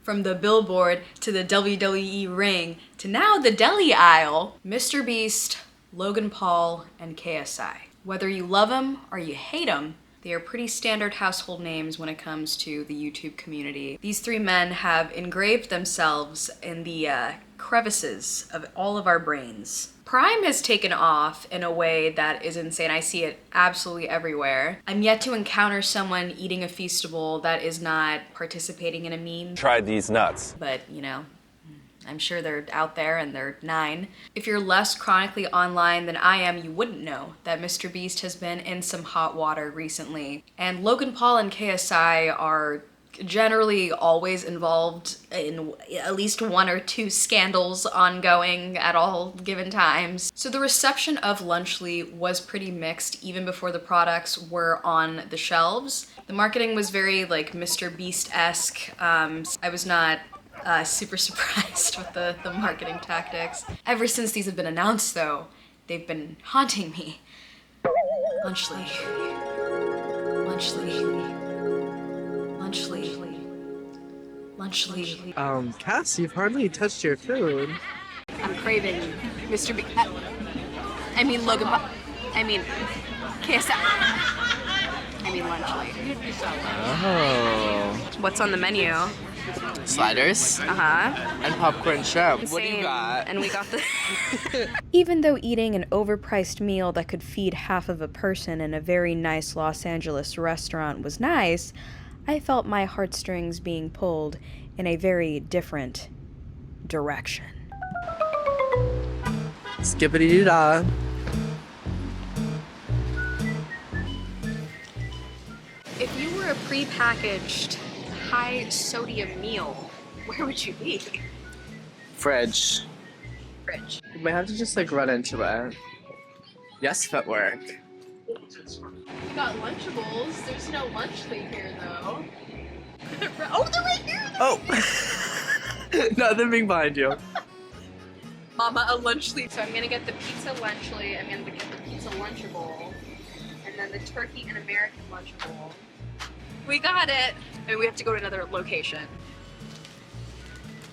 From the billboard to the WWE ring to now the deli aisle, Mr. Beast, Logan Paul, and KSI. Whether you love them or you hate them, they are pretty standard household names when it comes to the YouTube community. These three men have engraved themselves in the crevices of all of our brains. Prime has taken off in a way that is insane. I see it absolutely everywhere. I'm yet to encounter someone eating a Feastable that is not participating in a meme. Try these nuts. But, you know, I'm sure they're out there and they're 9. If you're less chronically online than I am, you wouldn't know that Mr. Beast has been in some hot water recently. And Logan Paul and KSI are generally always involved in at least 1 or 2 scandals ongoing at all given times. So the reception of Lunchly was pretty mixed even before the products were on the shelves. The marketing was very like Mr. Beast-esque. I was not super surprised with the marketing tactics. Ever since these have been announced though, they've been haunting me. Lunchly. Lunchly. Lunchly. Lunchly. Cass, you've hardly touched your food. I'm craving Mr. B. I mean Logan Paul. I mean KSI. I mean Lunchly. Oh. What's on the menu? Sliders. And popcorn shrimp. What do you got? And we got the... Even though eating an overpriced meal that could feed half of a person in a very nice Los Angeles restaurant was nice, I felt my heartstrings being pulled in a very different direction. Skippity-doo-dah. If you were a pre-packaged, high-sodium meal, where would you be? Fridge. Fridge. You might have to just like run into it. Yes, footwork. We got Lunchables. There's no Lunchly here, though. Oh, they're right here! Oh! Nothing being behind you. Mama, a Lunchly. So I'm gonna get the pizza Lunchly, I'm gonna get the pizza Lunchable, and then the turkey and American Lunchable. We got it! And we have to go to another location.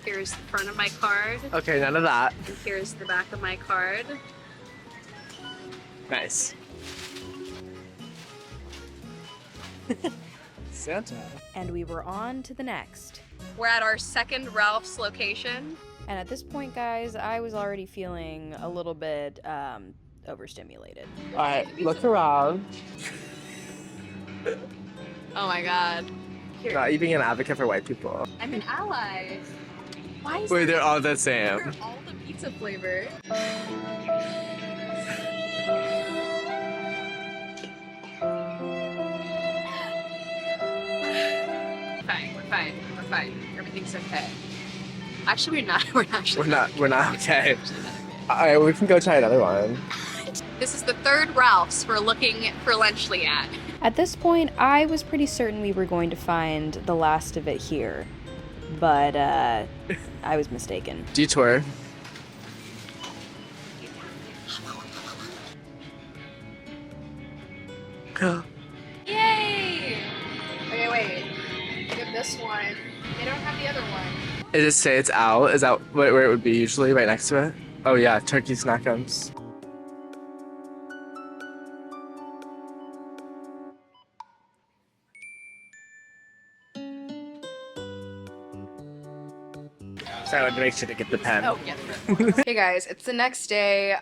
Here's the front of my card. Okay, none of that. And here's the back of my card. Nice. Santa. And we were on to the next. We're at our second Ralph's location. And at this point, guys, I was already feeling a little bit overstimulated. Alright, look around. Oh my god. Here. Not you being an advocate for white people. I'm an ally. Why is Wait, there- they're all the They're same. all the pizza flavor. We're fine. Everything's okay. Actually, we're not. We're not okay. Alright, we can go try another one. This is the third Ralph's we're looking for Lunchly at. At this point, I was pretty certain we were going to find the last of it here. But, I was mistaken. Detour. Yay! Okay, wait. Look at this one. They don't have the other one. Does it say it's out? Is that where it would be usually, right next to it? Oh yeah, turkey snackums. So I would make sure to get the pen. Oh, yeah. Hey guys, it's the next day.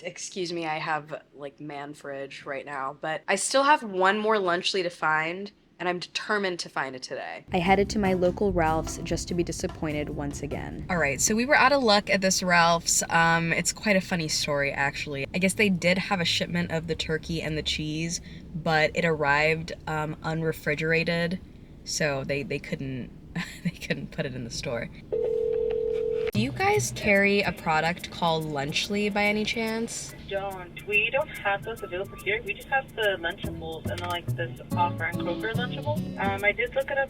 Excuse me, I have like man fridge right now, but I still have one more Lunchly to find, and I'm determined to find it today. I headed to my local Ralph's just to be disappointed once again. All right, so we were out of luck at this Ralph's. It's quite a funny story, actually. I guess they did have a shipment of the turkey and the cheese, but it arrived unrefrigerated, so they couldn't they couldn't put it in the store. Do you guys carry a product called Lunchly by any chance? We don't have those available here. We just have the Lunchables and like this Offer and Kroger Lunchables. I did look it up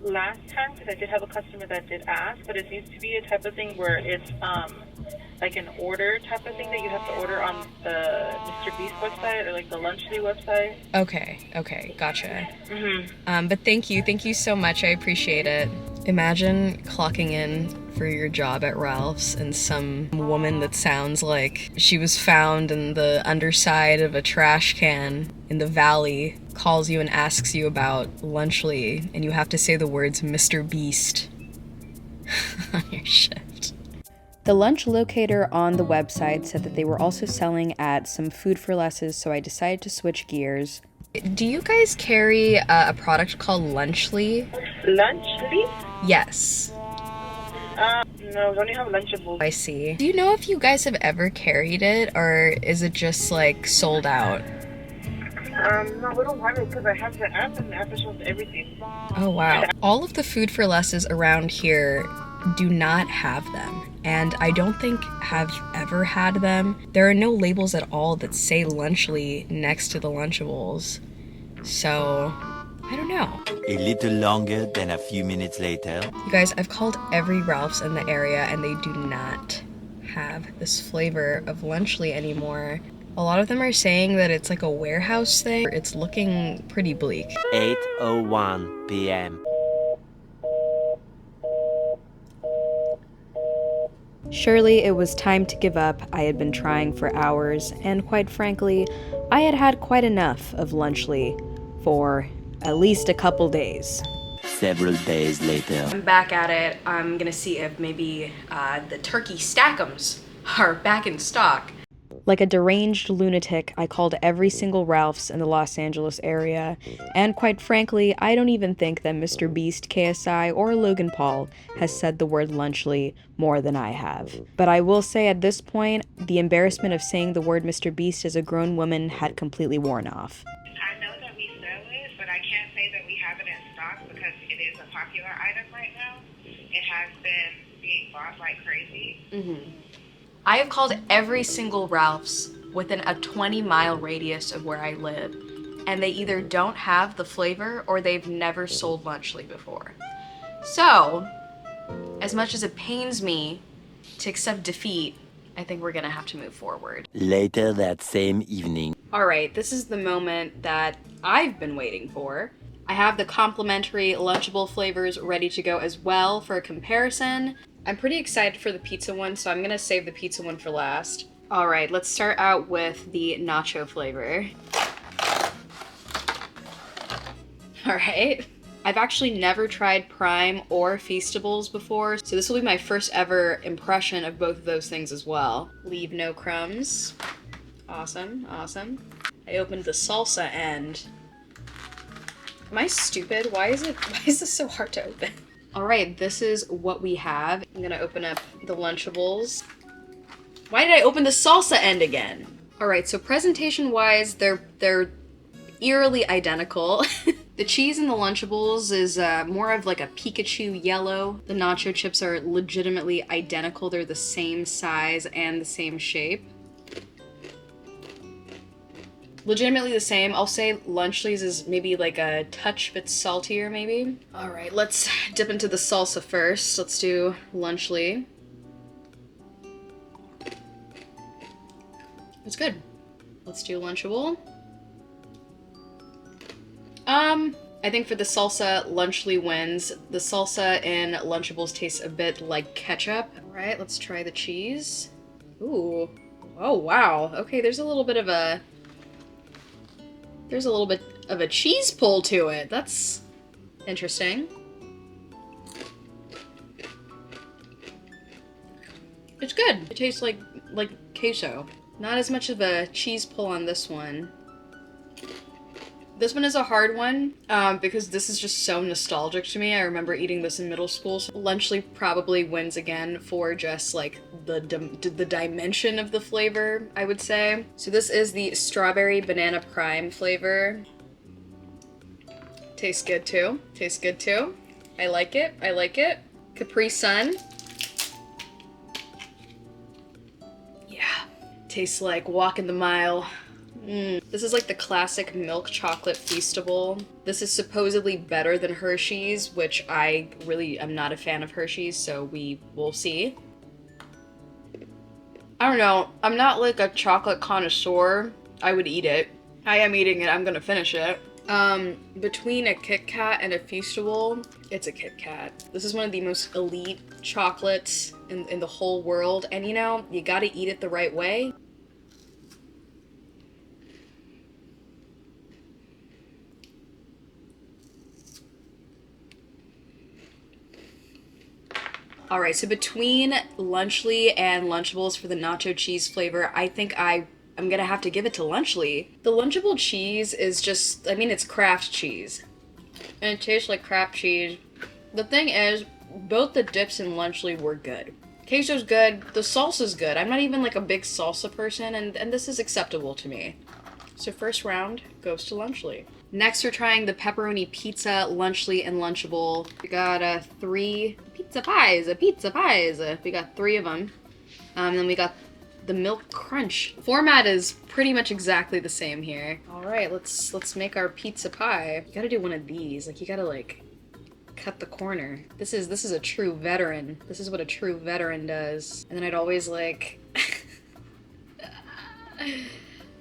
last time because I did have a customer that did ask, but it seems to be a type of thing where it's like an order type of thing that you have to order on the Mr. Beast website or like the Lunchly website. Okay, gotcha. But thank you so much. I appreciate it. Imagine clocking in for your job at Ralph's and some woman that sounds like she was found in the underside of a trash can in the valley calls you and asks you about Lunchly, and you have to say the words Mr. Beast on your shift. The lunch locator on the website said that they were also selling at some Food for Lesses, so I decided to switch gears. Do you guys carry a product called Lunchly? Lunchly? Yes. No, we only have Lunchables. I see. Do you know if you guys have ever carried it, or is it just like sold out? No, we don't have it because I have the app and the app shows everything. Oh wow. All of the Food for Lesses around here do not have them, and I don't think have ever had them. There are no labels at all that say Lunchly next to the Lunchables, so I don't know. A little longer than a few minutes later. You guys, I've called every Ralph's in the area and they do not have this flavor of Lunchly anymore. A lot of them are saying that it's like a warehouse thing. It's looking pretty bleak. 8:01 p.m. Surely it was time to give up. I had been trying for hours, and quite frankly, I had had quite enough of Lunchly for at least a couple days. Several days later. I'm back at it. I'm gonna see if maybe the turkey stack'ems are back in stock. Like a deranged lunatic, I called every single Ralph's in the Los Angeles area, and quite frankly, I don't even think that Mr. Beast, KSI, or Logan Paul has said the word Lunchly more than I have. But I will say at this point, the embarrassment of saying the word Mr. Beast as a grown woman had completely worn off. I know that we sell it, but I can't say that we have it in stock because it is a popular item right now. It has been being bought like crazy. I have called every single Ralph's within a 20-mile radius of where I live, and they either don't have the flavor or they've never sold Lunchly before. So, as much as it pains me to accept defeat, I think we're gonna have to move forward. Later that same evening. Alright, this is the moment that I've been waiting for. I have the complimentary Lunchable flavors ready to go as well for a comparison. I'm pretty excited for the pizza one, so I'm gonna save the pizza one for last. Alright, let's start out with the nacho flavor. Alright. I've actually never tried Prime or Feastables before, so this will be my first ever impression of both of those things as well. Leave no crumbs. Awesome, awesome. I opened the salsa end. Am I stupid? Why is this so hard to open? Alright, this is what we have. I'm gonna open up the Lunchables. Why did I open the salsa end again? Alright, so presentation-wise, they're eerily identical. The cheese in the Lunchables is more of like a Pikachu yellow. The nacho chips are legitimately identical. They're the same size and the same shape. Legitimately the same. I'll say Lunchly's is maybe like a touch bit saltier, maybe. All right, let's dip into the salsa first. Let's do Lunchly. It's good. Let's do Lunchable. I think for the salsa, Lunchly wins. The salsa in Lunchables tastes a bit like ketchup. All right, let's try the cheese. Ooh. Oh, wow. Okay, there's a little bit of a cheese pull to it. That's interesting. It's good. It tastes like queso. Not as much of a cheese pull on this one. This one is a hard one because this is just so nostalgic to me. I remember eating this in middle school. So Lunchly probably wins again for just like the dimension of the flavor, I would say. So this is the strawberry banana prime flavor. Tastes good too. Tastes good too. I like it. I like it. Capri Sun. Yeah. Tastes like walking the mile. This is like the classic milk chocolate Feastable. This is supposedly better than Hershey's, which I really am not a fan of Hershey's, so we will see. I don't know. I'm not like a chocolate connoisseur. I would eat it. I am eating it. I'm gonna finish it. Between a Kit Kat and a Feastable, It's a Kit Kat. This is one of the most elite chocolates in the whole world, and you know, you gotta eat it the right way. Alright, so between Lunchly and Lunchables for the nacho cheese flavor, I think I'm gonna have to give it to Lunchly. The Lunchable cheese is just, I mean, it's Kraft cheese. And it tastes like Kraft cheese. The thing is, both the dips in Lunchly were good. Queso's good, the salsa's good. I'm not even like a big salsa person, and this is acceptable to me. So first round goes to Lunchly. Next, we're trying the pepperoni pizza, Lunchly, and Lunchable. We got 3 pizza pies. We got 3 of them. Then we got the milk crunch. Format is pretty much exactly the same here. All right, let's make our pizza pie. You gotta do one of these. Like you gotta like cut the corner. This is a true veteran. This is what a true veteran does. And then I'd always like.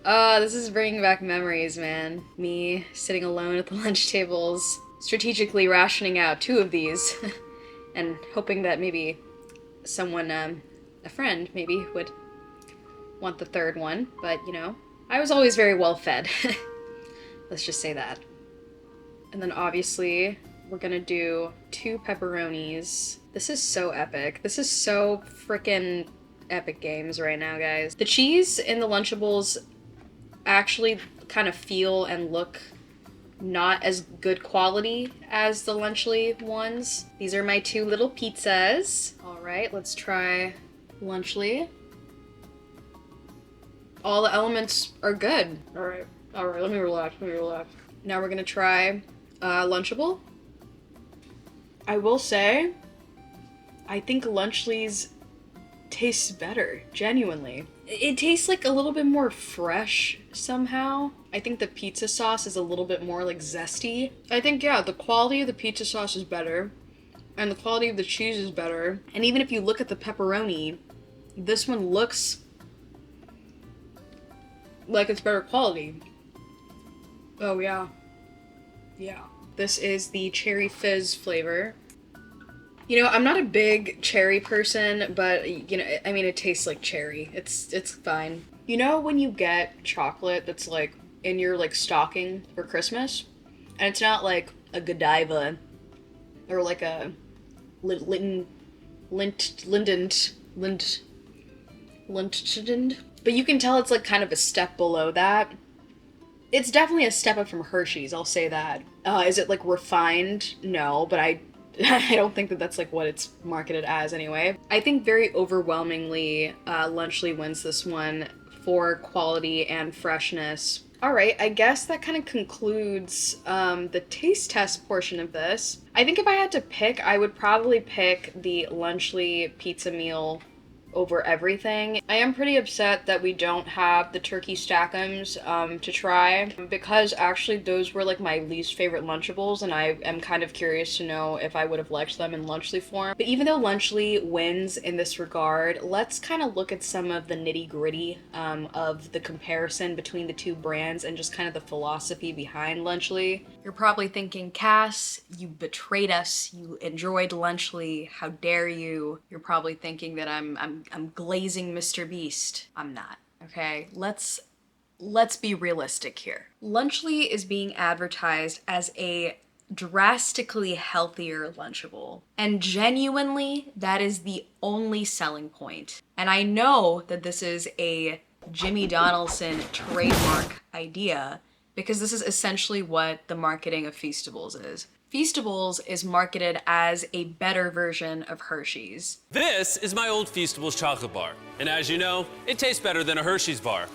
Oh, this is bringing back memories, man. Me sitting alone at the lunch tables, strategically rationing out 2 of these, and hoping that maybe someone, a friend maybe, would want the 3rd one. But, you know, I was always very well fed. Let's just say that. And then obviously, we're gonna do 2 pepperonis. This is so epic. This is so frickin' epic games right now, guys. The cheese in the Lunchables actually kind of feel and look not as good quality as the Lunchly ones. These are my 2 little pizzas. All right, let's try Lunchly. All the elements are good. All right, let me relax. Now we're gonna try Lunchable. I will say, I think Lunchly's tastes better, genuinely. It tastes like a little bit more fresh somehow. I think the pizza sauce is a little bit more like zesty. I think, yeah, the quality of the pizza sauce is better, and the quality of the cheese is better. And even if you look at the pepperoni, this one looks like it's better quality. Oh yeah. Yeah. This is the cherry fizz flavor. You know, I'm not a big cherry person, but, you know, I mean, it tastes like cherry. It's fine. You know when you get chocolate that's, like, in your, like, stocking for Christmas? And it's not, like, a Godiva or, like, a Linden, but you can tell it's, like, kind of a step below that. It's definitely a step up from Hershey's, I'll say that. Is it, like, refined? No, but I don't think that that's like what it's marketed as anyway. I think very overwhelmingly Lunchly wins this one for quality and freshness. Alright, I guess that kind of concludes the taste test portion of this. I think if I had to pick, I would probably pick the Lunchly pizza meal over everything. I am pretty upset that we don't have the turkey stackums to try, because actually those were like my least favorite Lunchables, and I am kind of curious to know if I would have liked them in Lunchly form. But even though Lunchly wins in this regard, let's kind of look at some of the nitty-gritty of the comparison between the 2 brands and just kind of the philosophy behind Lunchly. You're probably thinking, Cass, you betrayed us. You enjoyed Lunchly. How dare you? You're probably thinking that I'm glazing Mr. Beast. I'm not. Okay, let's be realistic here. Lunchly is being advertised as a drastically healthier Lunchable, and genuinely that is the only selling point. And I know that this is a Jimmy Donaldson trademark idea, because this is essentially what the marketing of Feastables is. Feastables is marketed as a better version of Hershey's. This is my old Feastables chocolate bar, and as you know, it tastes better than a Hershey's bar.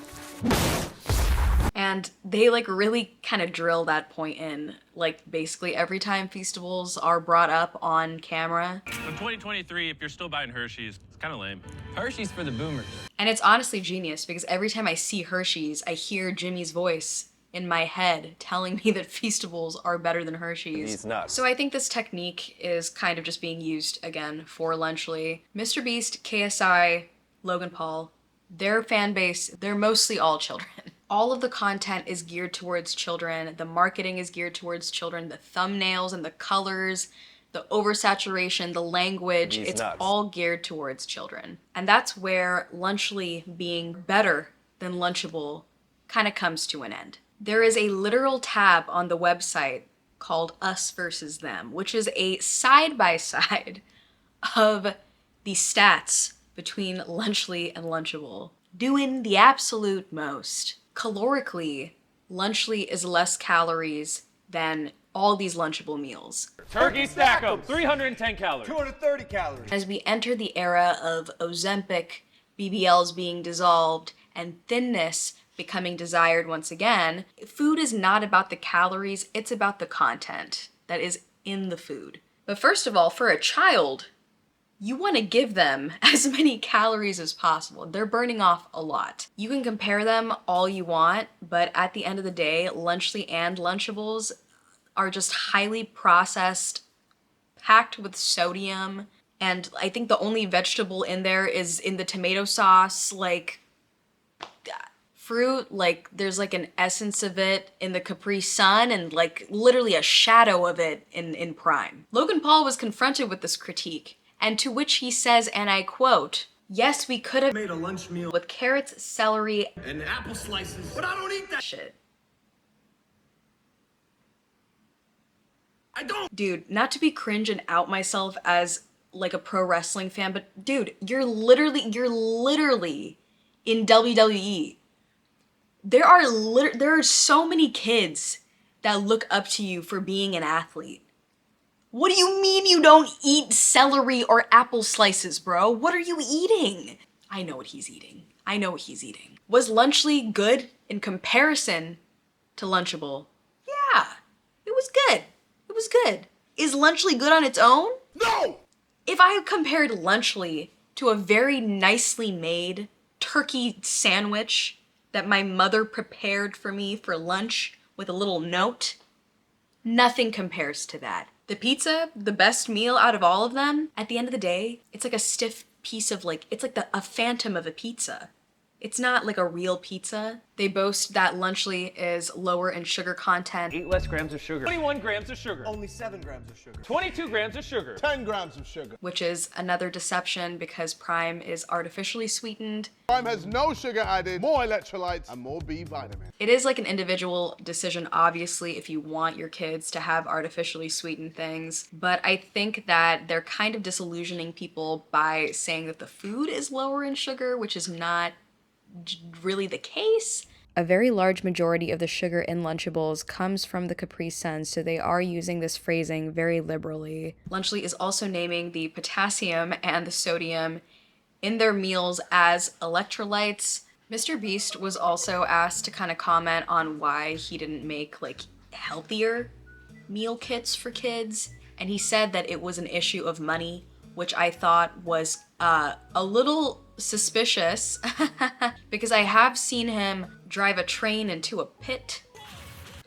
And they like really kind of drill that point in, like basically every time Feastables are brought up on camera. In 2023, if you're still buying Hershey's, it's kind of lame. Hershey's for the boomers. And it's honestly genius, because every time I see Hershey's, I hear Jimmy's voice in my head telling me that Feastables are better than Hershey's. He's nuts. So I think this technique is kind of just being used again for Lunchly. Mr. Beast, KSI, Logan Paul, their fan base, they're mostly all children. All of the content is geared towards children, the marketing is geared towards children, the thumbnails and the colors, the oversaturation, the language, He's it's nuts. all geared towards children. And that's where Lunchly being better than Lunchable kind of comes to an end. There is a literal tab on the website called Us versus Them, which is a side-by-side of the stats between Lunchly and Lunchable, doing the absolute most. Calorically, Lunchly is less calories than all these Lunchable meals. Turkey stack 'em, 310 calories. 230 calories. As we enter the era of Ozempic, BBLs being dissolved, and thinness becoming desired once again, food is not about the calories, it's about the content that is in the food. But first of all, for a child, you want to give them as many calories as possible. They're burning off a lot. You can compare them all you want, but at the end of the day, Lunchly and Lunchables are just highly processed, packed with sodium, and I think the only vegetable in there is in the tomato sauce, like fruit, like there's like an essence of it in the Capri Sun and like literally a shadow of it in Prime. Logan Paul was confronted with this critique, and to which he says, and I quote, "Yes, we could have Made a lunch meal with carrots, celery, and apple slices, but I don't eat that. shit." I don't. Dude, not to be cringe and out myself as like a pro wrestling fan, but dude, you're literally in WWE. There are so many kids that look up to you for being an athlete. What do you mean you don't eat celery or apple slices, bro? What are you eating? I know what he's eating. Was Lunchly good in comparison to Lunchable? Yeah, it was good. Is Lunchly good on its own? No! If I compared Lunchly to a very nicely made turkey sandwich that my mother prepared for me for lunch with a little note, nothing compares to that. The pizza, the best meal out of all of them, at the end of the day, it's like a stiff piece of it's like a phantom of a pizza. It's not like a real pizza. They boast that Lunchly is lower in sugar content. 8 less grams of sugar. 21 grams of sugar. Only 7 grams of sugar. 22 grams of sugar. 10 grams of sugar. Which is another deception because Prime is artificially sweetened. Prime has no sugar added, more electrolytes, and more B vitamins. It is like an individual decision, obviously, if you want your kids to have artificially sweetened things. But I think that they're kind of disillusioning people by saying that the food is lower in sugar, which is not really the case. A very large majority of the sugar in Lunchables comes from the Capri Sun, so they are using this phrasing very liberally. Lunchly is also naming the potassium and the sodium in their meals as electrolytes. Mr. Beast was also asked to kind of comment on why he didn't make healthier meal kits for kids, and he said that it was an issue of money, which I thought was a little suspicious because I have seen him drive a train into a pit.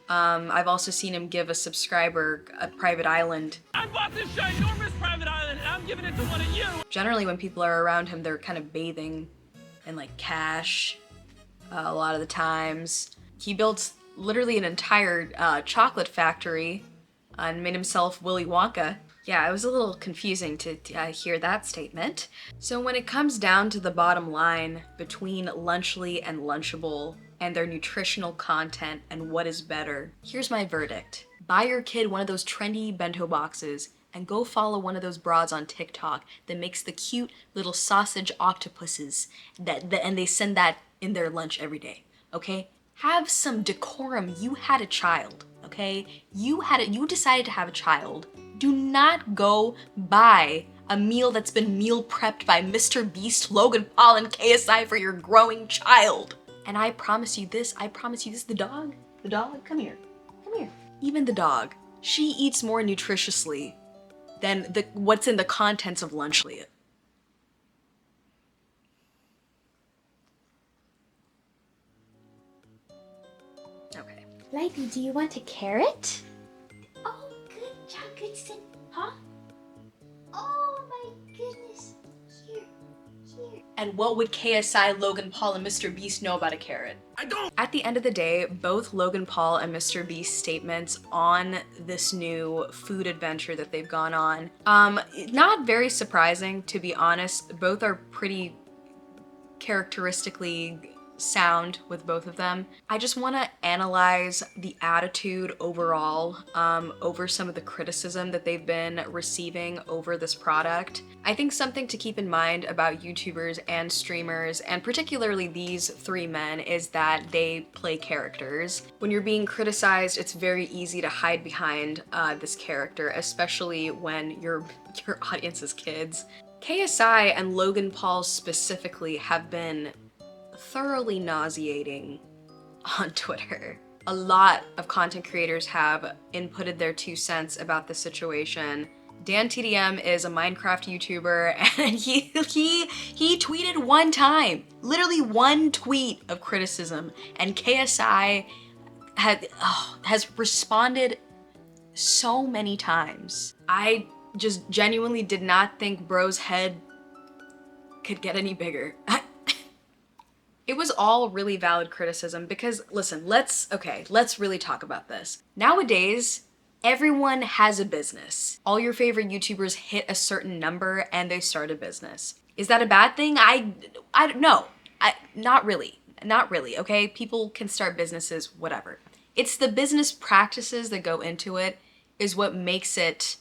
I've also seen him give a subscriber a private island. I bought this ginormous private island and I'm giving it to one of you. Generally, when people are around him, they're kind of bathing in cash a lot of the times. He built literally an entire chocolate factory and made himself Willy Wonka. Yeah, it was a little confusing to hear that statement. So when it comes down to the bottom line between Lunchly and Lunchable and their nutritional content and what is better, here's my verdict. Buy your kid one of those trendy bento boxes and go follow one of those broads on TikTok that makes the cute little sausage octopuses and they send that in their lunch every day, okay? Have some decorum. You had a child, okay? You decided to have a child. Do not go buy a meal that's been meal prepped by Mr. Beast, Logan Paul, and KSI for your growing child. And I promise you this, the dog, come here. Even the dog, she eats more nutritiously than what's in the contents of Lunchly. Okay. Lighty, do you want a carrot? Oh, good job, good huh? Oh my goodness. Here. And what would KSI, Logan Paul, and Mr. Beast know about a carrot? I don't! At the end of the day, both Logan Paul and Mr. Beast's statements on this new food adventure that they've gone on, not very surprising, to be honest. Both are pretty characteristically sound with both of them. I just want to analyze the attitude overall over some of the criticism that they've been receiving over this product. I think something to keep in mind about YouTubers and streamers, and particularly these three men, is that they play characters. When you're being criticized, it's very easy to hide behind this character, especially when your audience is kids. KSI and Logan Paul specifically have been thoroughly nauseating on Twitter. A lot of content creators have inputted their 2 cents about the situation. Dan TDM is a Minecraft YouTuber, and he tweeted one time, literally one tweet of criticism, and KSI has responded so many times. I just genuinely did not think bro's head could get any bigger. It was all really valid criticism because, listen, let's really talk about this. Nowadays, everyone has a business. All your favorite YouTubers hit a certain number and they start a business. Is that a bad thing? No, not really, okay? People can start businesses, whatever. It's the business practices that go into it is what makes it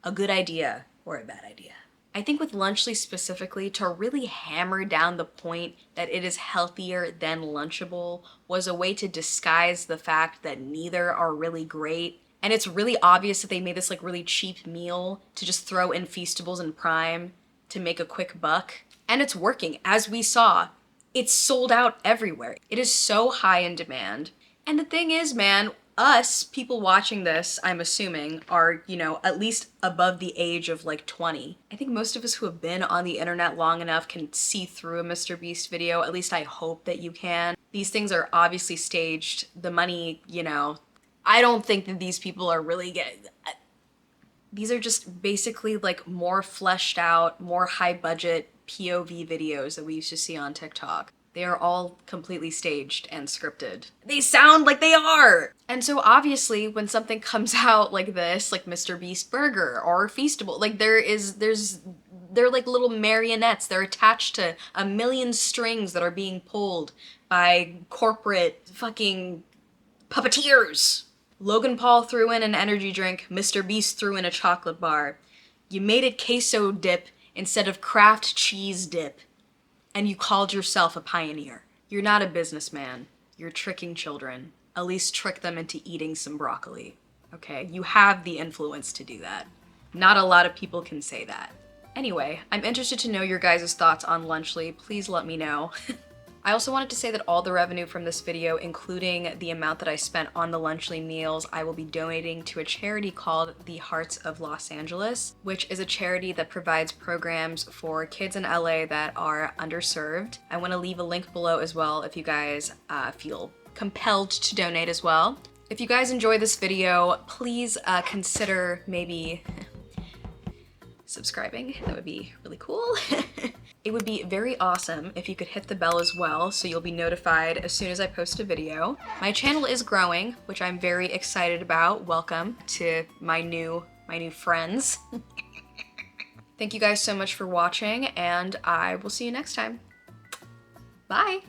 a good idea or a bad idea. I think with Lunchly specifically, to really hammer down the point that it is healthier than Lunchable was a way to disguise the fact that neither are really great. And it's really obvious that they made this like really cheap meal to just throw in Feastables and Prime to make a quick buck. And it's working, as we saw. It's sold out everywhere. It is so high in demand. And the thing is, man, us, people watching this, I'm assuming, are, you know, at least above the age of like 20. I think most of us who have been on the internet long enough can see through a Mr. Beast video. At least I hope that you can. These things are obviously staged. The money, you know, I don't think that these people are really getting... These are just basically like more fleshed out, more high budget POV videos that we used to see on TikTok. They are all completely staged and scripted. They sound like they are! And so obviously when something comes out like this, like Mr. Beast Burger or Feastable, like they're like little marionettes. They're attached to a million strings that are being pulled by corporate fucking puppeteers. Logan Paul threw in an energy drink, Mr. Beast threw in a chocolate bar. You made it queso dip instead of Kraft cheese dip. And you called yourself a pioneer. You're not a businessman. You're tricking children. At least trick them into eating some broccoli. Okay? You have the influence to do that. Not a lot of people can say that. Anyway, I'm interested to know your guys' thoughts on Lunchly. Please let me know. I also wanted to say that all the revenue from this video, including the amount that I spent on the Lunchly meals, I will be donating to a charity called the Hearts of Los Angeles, which is a charity that provides programs for kids in LA that are underserved. I want to leave a link below as well if you guys feel compelled to donate as well. If you guys enjoy this video, please consider maybe subscribing. That would be really cool. It would be very awesome if you could hit the bell as well so you'll be notified as soon as I post a video. My channel is growing, which I'm very excited about. Welcome to my new friends. Thank you guys so much for watching, and I will see you next time. Bye!